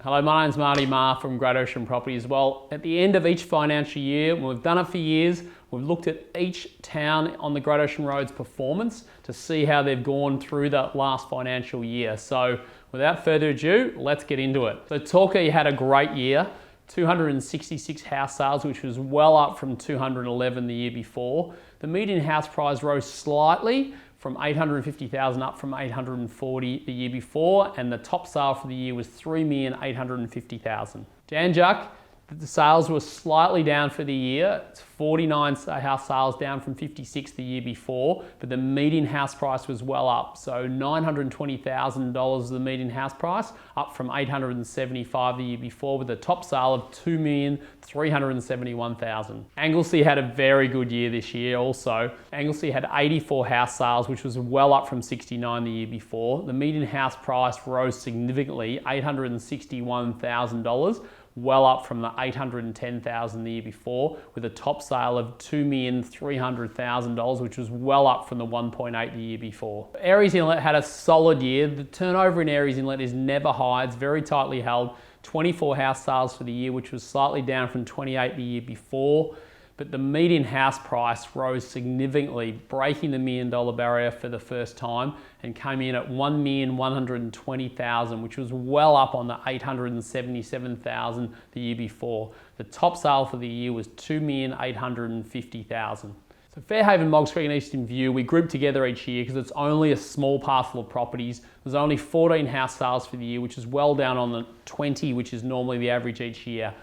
Hello, my name's Marty Maher from Great Ocean Properties. Well, at the end of each financial year, and we've done it for years, we've looked at each town on the Great Ocean Road's performance to see how they've gone through that last financial year. So without further ado, let's get into it. So Torquay had a great year, 266 house sales, which was well up from 211 the year before. The median house price rose slightly from 850,000 up from 840 the year before, and the top sale for the year was 3,850,000. Jan Juck, the sales were slightly down for the year. It's 49 house sales down from 56 the year before, but the median house price was well up. So $920,000 the median house price, up from 875 the year before, with a top sale of 2,371,000. Anglesea had a very good year this year also. Anglesea had 84 house sales, which was well up from 69 the year before. The median house price rose significantly, $861,000. Well up from the 810,000 the year before, with a top sale of $2,300,000, which was well up from the 1.8 the year before. Aireys Inlet had a solid year. The turnover in Aireys Inlet is never high. It's very tightly held. 24 house sales for the year, which was slightly down from 28 the year before. But the median house price rose significantly, breaking the $1 million barrier for the first time, and came in at $1,120,000, which was well up on the $877,000 the year before. The top sale for the year was $2,850,000. So Fairhaven, Moggs Creek and Eastern View, we group together each year because it's only a small parcel of properties. There's only 14 house sales for the year, which is well down on the 20, which is normally the average each year.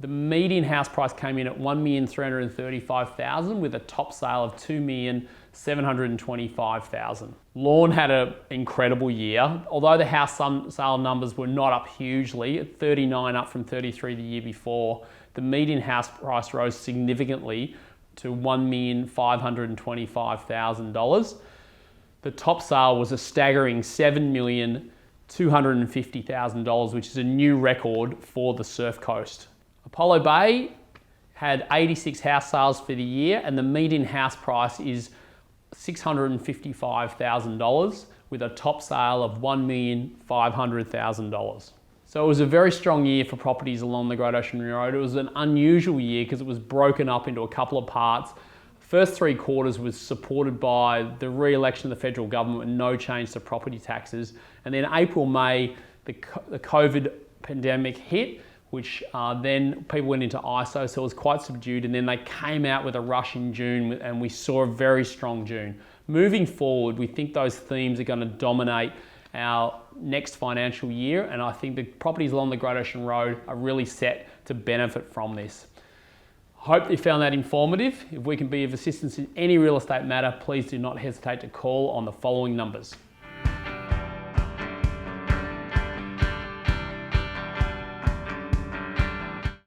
The median house price came in at $1,335,000 with a top sale of $2,725,000. Lorne had an incredible year. Although the house sale numbers were not up hugely, at 39 up from 33 the year before, the median house price rose significantly to $1,525,000. The top sale was a staggering $7,250,000, which is a new record for the Surf Coast. Apollo Bay had 86 house sales for the year, and the median house price is $655,000 with a top sale of $1,500,000. So it was a very strong year for properties along the Great Ocean Road. It was an unusual year because it was broken up into a couple of parts. First 3 quarters was supported by the re-election of the federal government with no change to property taxes. And then April, May, the COVID pandemic hit, which then people went into ISO, so it was quite subdued, and then they came out with a rush in June, and we saw a very strong June. Moving forward, we think those themes are going to dominate our next financial year, and I think the properties along the Great Ocean Road are really set to benefit from this. Hope you found that informative. If we can be of assistance in any real estate matter, please do not hesitate to call on the following numbers.